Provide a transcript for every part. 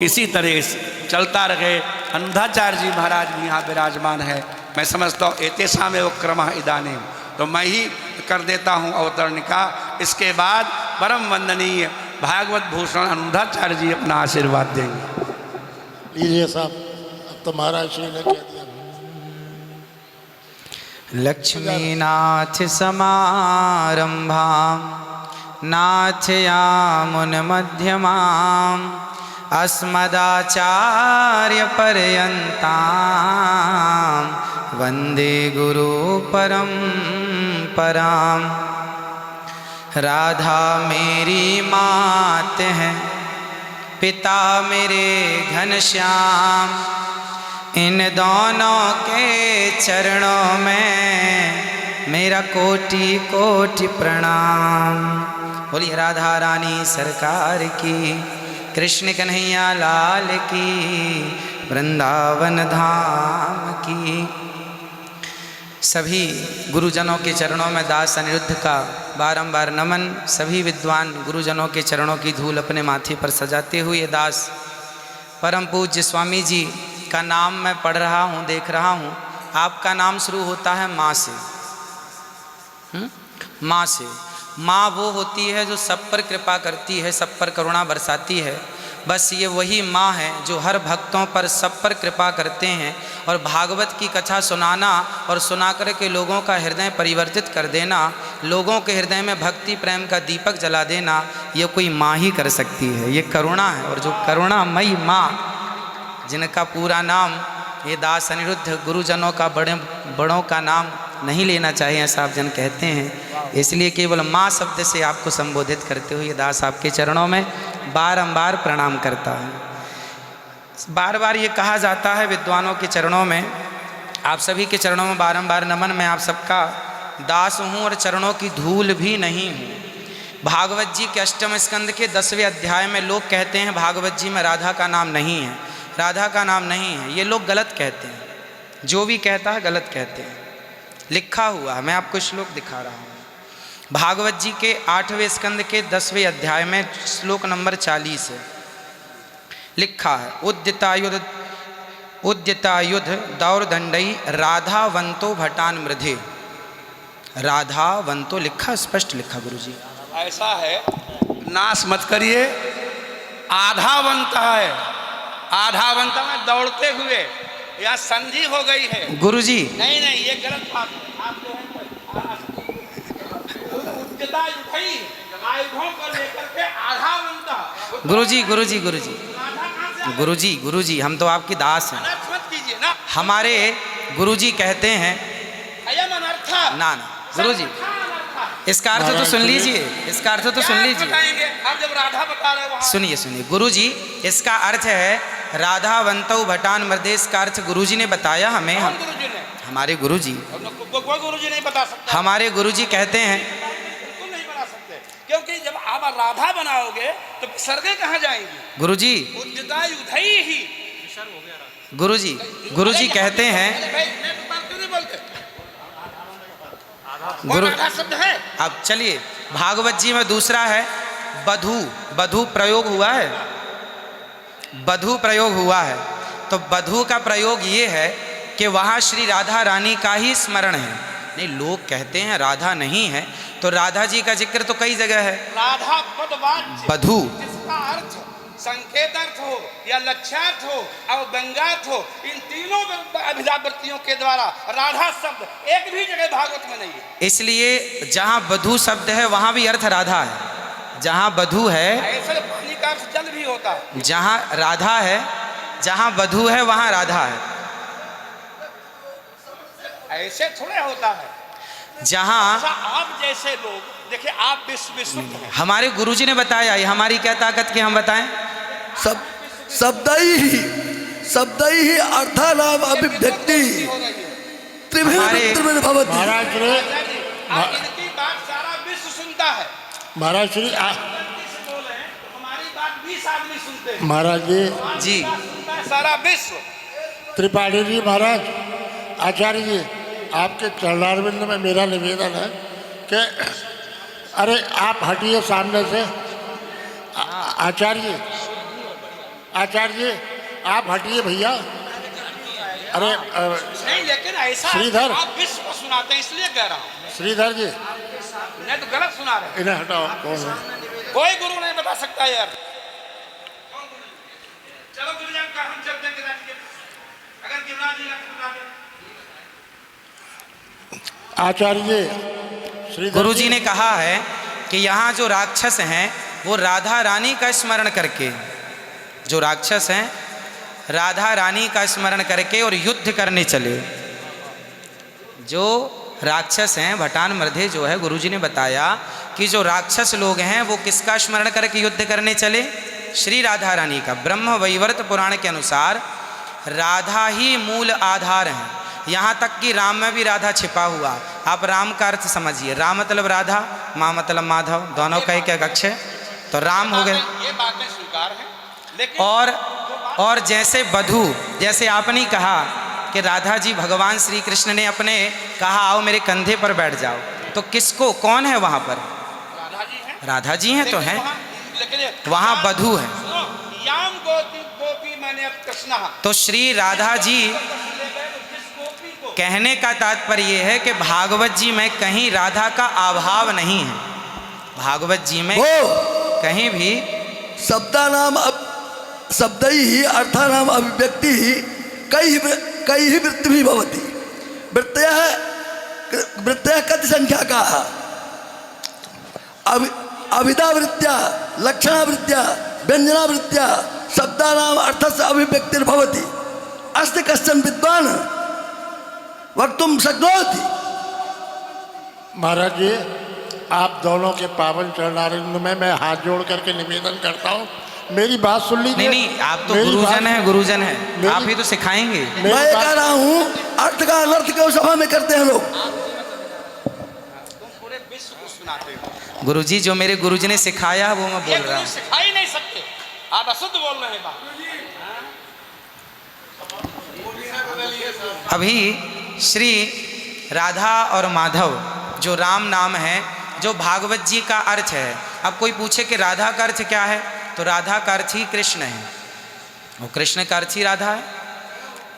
इसी तरह चलता रहे। अन्धाचार्य जी महाराज भी यहाँ विराजमान है। मैं समझता हूँ एतेषाम एव क्रमः इदानीम, तो मैं ही कर देता हूँ अवतरणिका। इसके बाद परम वंदनीय भागवत भूषण अन्धाचार्य जी अपना आशीर्वाद देंगे। लीजिए साहब, अब तो महाराज श्री ने कह दिया। लक्ष्मीनाथ समारंभां नाथयामुनमध्यमाम् अस्मदाचार्यपर्यन्तां वन्दे गुरुपरम्पराम्। राधा मेरी मात है, पिता मेरे घनश्याम, इन दोनों के चरणों में मेरा कोटि कोटि प्रणाम। बोलिए राधा रानी सरकार की, कृष्ण कन्हैया लाल की, वृंदावन धाम की। सभी गुरुजनों के चरणों में दास अनिरुद्ध का बारंबार नमन। सभी विद्वान गुरुजनों के चरणों की धूल अपने माथे पर सजाते हुए दास परम पूज्य स्वामी जी का नाम मैं पढ़ रहा हूँ, देख रहा हूँ। आपका नाम शुरू होता है माँ से। माँ से। माँ वो होती है जो सब पर कृपा करती है, सब पर करुणा बरसाती है। बस ये वही माँ है जो हर भक्तों पर सब पर कृपा करते हैं। और भागवत की कथा सुनाना और सुना कर के लोगों का हृदय परिवर्तित कर देना, लोगों के हृदय में भक्ति प्रेम का दीपक जला देना, ये कोई माँ ही कर सकती है। ये करुणा है। और जो करुणामयी माँ, जिनका पूरा नाम ये दास अनिरुद्ध, गुरुजनों का बड़ों का नाम नहीं लेना चाहिए ऐसा आप जन कहते हैं, इसलिए केवल माँ शब्द से आपको संबोधित करते हुए दास आपके चरणों में बारंबार प्रणाम करता है। बार बार ये कहा जाता है विद्वानों के चरणों में, आप सभी के चरणों में बारंबार नमन। मैं आप सबका दास हूँ और चरणों की धूल भी नहीं हूँ। भागवत जी के अष्टम स्कंद के 10वें अध्याय में लोग कहते हैं भागवत जी में राधा का नाम नहीं है, राधा का नाम नहीं है। ये लोग गलत कहते हैं, जो भी कहता है गलत कहते हैं। लिखा हुआ है, मैं आपको श्लोक दिखा रहा हूँ। भागवत जी के 8वें स्कंद के 10वें अध्याय में श्लोक नंबर 40 है। लिखा है उद्यतायुध दौर्दंडई राधावंतो भटान मृधे। राधावंतो लिखा, स्पष्ट लिखा गुरुजी। ऐसा है, नाश मत करिए। आधावंत है, आधावंत में दौड़ते हुए, या संधि हो गई है गुरुजी। नहीं नहीं, ये गलत बात है। आप जो है आयुधों को लेकर के आधावंत। गुरुजी गुरुजी गुरुजी गुरुजी गुरुजी, हम तो आपकी दास हैं। मत कीजिए ना। हमारे गुरुजी कहते हैं ना ना गुरुजी, इसका अर्थ तो सुन लीजिए, इसका अर्थ तो सुन लीजिए। आप जब राधा बता रहे हो, सुनिए सुनिए गुरुजी, इसका अर्थ है राधावंतो भटान मृधे। इसका अर्थ गुरुजी ने बताया हमें। हमारे गुरुजी, कोई गुरुजी नहीं बता सकता। हमारे गुरुजी कहते हैं बिल्कुल नहीं बता सकते, क्योंकि जब आप राधा बनाओगे तो सर्गे कहाँ जाएंगी? गुरुजी ही गुरुजी गुरुजी कहते हैं गुरु शब्द है। अब चलिए, भागवत जी में दूसरा है बधू। बधू प्रयोग हुआ है, बधू प्रयोग हुआ है। तो बधू का प्रयोग ये है कि वहाँ श्री राधा रानी का ही स्मरण है। नहीं, लोग कहते हैं राधा नहीं है, तो राधा जी का जिक्र तो कई जगह है। राधा पदवाच्य बधू, इसका अर्थ संकेत अर्थ हो या लक्ष्यार्थ हो और व्यंग्यार्थ हो, इन तीनों अभिधावृत्तियों के द्वारा राधा शब्द एक भी जगह भागवत में नहीं है। इसलिए जहाँ बधू शब्द है वहाँ भी अर्थ राधा है। जहाँ बधू है, ऐसे पानी का अर्थ जल भी होता है। जहाँ राधा है, जहाँ बधू है वहाँ राधा है। ऐसे थोड़े होता है। जहाँ आप जैसे लोग देखिए, आप विश्व हैं। हमारे गुरुजी ने बताया, ये हमारी क्या ताकत की हम बताएं? शब्द ही अर्थानाम अभिव्यक्ति त्रिभेद भवति। महाराज श्री, इनकी बात सारा विश्व सुनता है। महाराज श्री हमारी बात 20 आदमी सुनते हैं। महाराज जी जी सारा विश्व। त्रिपाठी जी, महाराज आचार्य जी, आपके चरणारविंद में मेरा निवेदन है कि अरे आप हटिए सामने से। आचार्य आचार्य जी आप हटिए भैया। अरे नहीं, लेकिन ऐसा श्रीधर। आप विश्व को सुनाते हैं इसलिए कह रहा हूँ, श्रीधर जी नहीं तो गलत सुना रहे हैं। इन्हें हटाओ। कौन है? कोई गुरु नहीं बता सकता यार। चलो गुरुजन का हम चलते हैं गिरिराज के पास। अगर गिरिराज जी का बता दें। आचार्य जी श्रीधर गुरुजी ने कहा है कि यहाँ जो राक्षस हैं वो राधा रानी का स्मरण करके, जो राक्षस हैं राधा रानी का स्मरण करके और युद्ध करने चले। जो राक्षस हैं भटान मर्दे जो है, गुरुजी ने बताया कि जो राक्षस लोग हैं वो किसका स्मरण करके युद्ध करने चले? श्री राधा रानी का। ब्रह्म वैवर्त पुराण के अनुसार राधा ही मूल आधार हैं। यहाँ तक कि राम में भी राधा छिपा हुआ। आप राम का अर्थ समझिए, राम मतलब राधा, माँ मतलब माधव, दोनों का एक अक्ष है, तो राम हो गए। ये बातें स्वीकार हैं, लेकिन और जैसे बधू, जैसे आपने कहा कि राधा जी भगवान श्री कृष्ण ने अपने कहा आओ मेरे कंधे पर बैठ जाओ, तो किसको, कौन है वहाँ पर? राधा जी हैं। राधा जी हैं तो हैं, लेकिन वहाँ बधू है। याम गोपी गोपी मैंने अब कृष्णा, तो श्री राधा जी कहने का तात्पर्य ये है कि भागवत जी में कहीं राधा का अभाव नहीं है। भागवत जी में वो कहीं भी शब्दानाम शब्दैः अर्थानाम अभिव्यक्ति कई वृत्ति भी भवति। वृत्तयः कति संख्याकाः? अभिधावृत्त्या, लक्षणावृत्त्या, व्यंजनावृत्त्या शब्दानाम अर्थस्य अभिव्यक्तिर्भवति। अस्ति कश्चन विद्वान् वक्तुं शक्नोति। महाराज जी आप दोनों के पावन चरणारविंद में मैं हाथ जोड़ करके निवेदन करता हूँ, मेरी बात सुन लीजिए। नहीं, आप तो मेरी गुरुजन बात- हैं, गुरुजन हैं, आप ही तो सिखाएंगे। मेरी मैं बात- कह रहा हूँ अर्थ का अनर्थ क्यों सभा में करते हैं लोग? तुम पूरे विश्व को सुनाते हो। गुरुजी जो मेरे गुरुजी ने सिखाया वो मैं ये बोल रहा गुरु हूँ। सिखा ही नहीं सकते, आप अशुद्ध बोल रहे हैं बात। अभी श्री राधा और माधव जो राम नाम है, जो भागवत जी का अर्थ है। अब कोई पूछे कि राधा का अर्थ क्या है, तो राधा का अर्थ ही कृष्ण है, और कृष्ण का अर्थ ही राधा है।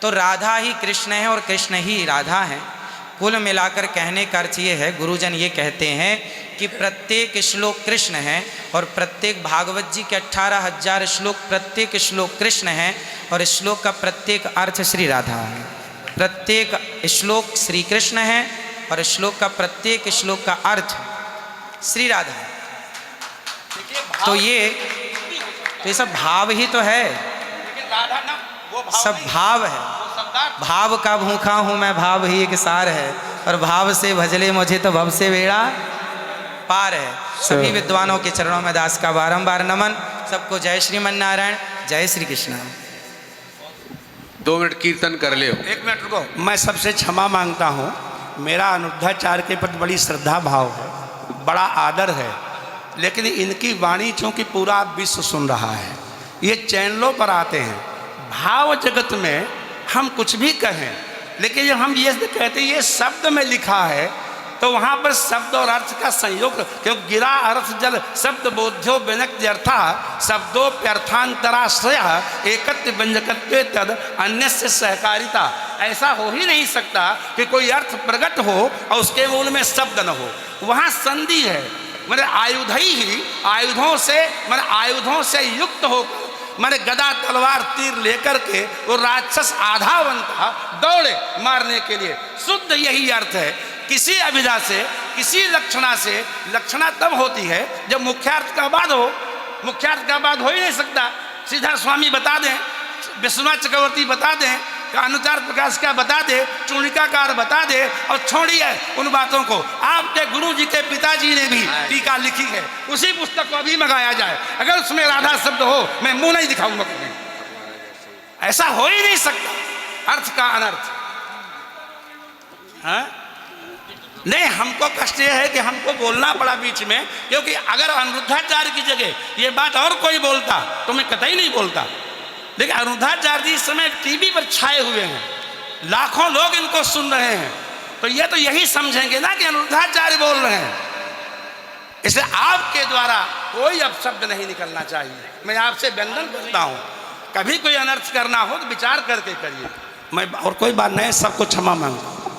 तो राधा ही कृष्ण है और कृष्ण ही राधा है। कुल मिलाकर कहने का अर्थ ये है, गुरुजन ये कहते हैं कि प्रत्येक श्लोक कृष्ण है और प्रत्येक भागवत जी के 18,000 श्लोक, प्रत्येक श्लोक कृष्ण है और श्लोक का प्रत्येक अर्थ श्री राधा है। प्रत्येक श्लोक श्री कृष्ण है और श्लोक का प्रत्येक श्लोक का अर्थ श्री राधा है। तो ये सब भाव ही तो है, लेकिन राधा ना वो भाव सब नहीं, भाव है। वो शब्दार्थ। भाव का भूखा हूँ मैं, भाव ही एक सार है, और भाव से भजले मुझे तो भव से बेड़ा पार है। सभी विद्वानों के चरणों में दास का बारंबार नमन। सबको जय श्रीमन नारायण, जय श्री कृष्ण। 2 मिनट कीर्तन कर ले। 1 मिनट रुको, मैं सबसे क्षमा मांगता हूँ। मेरा अनिरुद्धाचार्य के प्रति बड़ी श्रद्धा भाव है, बड़ा आदर है, लेकिन इनकी वाणी चूंकि पूरा विश्व सुन रहा है, ये चैनलों पर आते हैं। भाव जगत में हम कुछ भी कहें, लेकिन जब हम ये कहते हैं ये शब्द में लिखा है, तो वहाँ पर शब्द और अर्थ का संयोग, क्योंकि गिरा अर्थ जल शब्द बोध्यो व्यनक्ति अर्था शब्दोप्यर्थांतराश्रय एकत्व व्यंजकत्वे तद अन्य से सहकारिता। ऐसा हो ही नहीं सकता कि कोई अर्थ प्रकट हो और उसके मूल में शब्द न हो। वहाँ संधि है, मैंने आयुधई ही आयुधों से युक्त होकर मैंने गदा तलवार तीर लेकर के वो राक्षस आधावन था दौड़े मारने के लिए। शुद्ध यही अर्थ है। किसी अभिधा से, किसी लक्षणा से, लक्षणा तब होती है जब मुख्यार्थ का बाद हो। मुख्यार्थ का बाद हो ही नहीं सकता। सीधा स्वामी बता दें, विश्वनाथ चक्रवर्ती बता दें, अनुचार प्रकाश का बता दे, चूणिकाकार बता दे, और छोड़िए उन बातों को। आपके गुरु जी के पिताजी ने भी टीका लिखी है, उसी पुस्तक को अभी मंगाया जाए, अगर उसमें राधा शब्द हो मैं मुंह नहीं दिखाऊंगा कभी। ऐसा हो ही नहीं सकता अर्थ का अनर्थ। हाँ? नहीं, हमको कष्ट यह है कि हमको बोलना पड़ा बीच में, क्योंकि अगर अनिरुद्धाचार्य की जगह ये बात और कोई बोलता तो मैं कतई नहीं बोलता। लेकिन अनिरुद्धाचार्य जी इस समय टीवी पर छाए हुए हैं, लाखों लोग इनको सुन रहे हैं, तो ये तो यही समझेंगे ना कि अनिरुद्धाचार्य बोल रहे हैं। इसलिए आपके द्वारा कोई अपशब्द नहीं निकलना चाहिए। मैं आपसे वंदन करता हूँ कभी कोई अनर्थ करना हो तो विचार करके करिए। मैं और कोई बात नहीं, सबको क्षमा मांगता हूं।